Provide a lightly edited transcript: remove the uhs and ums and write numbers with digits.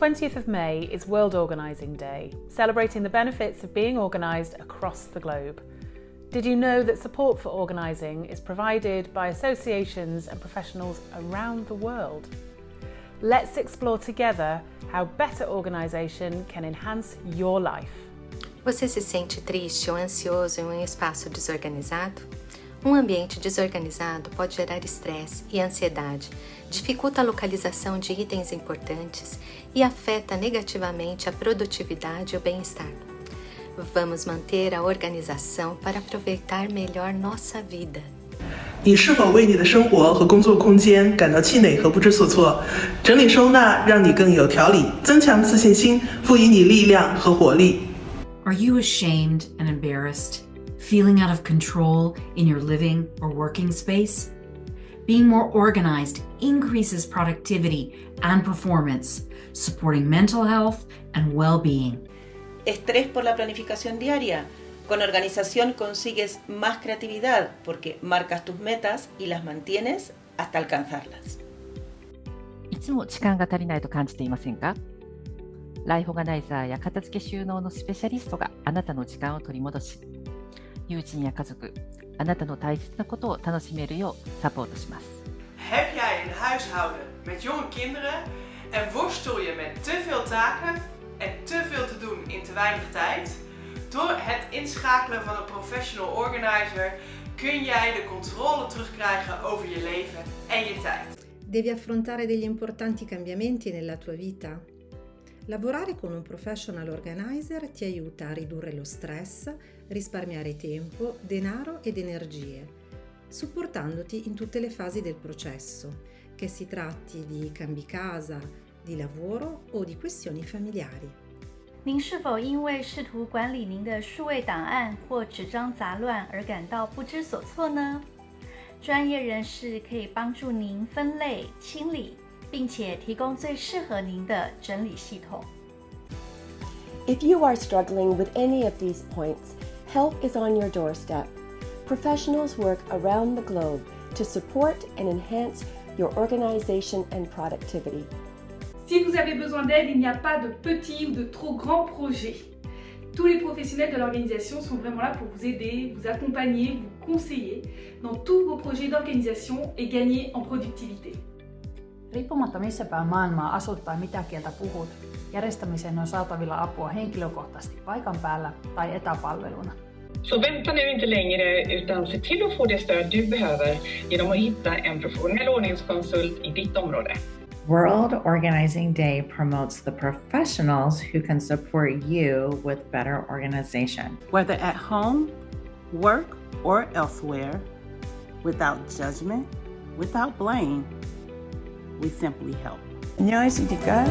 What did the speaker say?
20th of May is World Organising Day, celebrating the benefits of being organised across the globe. Did you know that support for organising is provided by associations and professionals around the world? Let's explore together how better organisation can enhance your life. Você se sente triste ou ansioso em um espaço desorganizado? Um ambiente desorganizado pode gerar estresse e ansiedade, dificulta a localização de itens importantes e afeta negativamente a produtividade e o bem-estar. Vamos manter a organização para aproveitar melhor nossa vida. 你是否为你的生活和工作空间感到气馁和不知所措？整理收纳让你更有条理，增强自信心，赋予你力量和活力。Are you ashamed and embarrassed? Feeling out of control in your living or working space? Being more organized increases productivity and performance, supporting mental health and well-being. Estrés por la planificación diaria. Con organización consigues más creatividad porque marcas tus metas y las mantienes hasta alcanzarlas. いつも時間が足りないと感じていませんか？ライフオーガナイザーや片付け収納のスペシャリストがあなたの時間を取り戻し、友人や家族、あなたの大切なことを楽しめるようサポートします。Heb jij een huishouden met jonge kinderen en worstel je met te veel taken en te veel te doen in te weinig tijd? Door het inschakelen van een professional organizer kun jij de controle terugkrijgen over je leven en je tijd. Devi affrontare degli importanti cambiamenti nella tua vita? Lavorare con un professional organizer ti aiuta a ridurre lo stress, risparmiare tempo, denaro ed energie, supportandoti in tutte le fasi del processo, che si tratti di cambi casa, di lavoro o di questioni familiari. 您是否因为试图管理您的数位档案或纸张杂乱而感到不知所措呢？专业人士可以帮助您分类、清理，并且提供最适合您的整理系统。If you are struggling with any of these points, help is on your doorstep. Professionals work around the globe to support and enhance your organization and productivity. Si vous avez besoin d'aide, il n'y a pas de petits ou de trop grands projets. Tous les professionnels de l'organisation sont vraiment là pour vous aider, vous accompagner, vous conseiller dans tous vos projets d'organisation et gagner en productivité. Riippumatta missä päin maailmaa asut tai mitä kieltä puhut, järjestämiseen on saatavilla apua henkilökohtaisesti paikan päällä tai etäpalveluna. Så vänta nu inte längre utan se till att få det stöd du behöver genom att hitta en professionell ordningskonsult i ditt område. World Organizing Day promotes the professionals who can support you with better organization. Whether at home, work, or elsewhere, without judgment, without blame, we simply help. 안녕하십니까?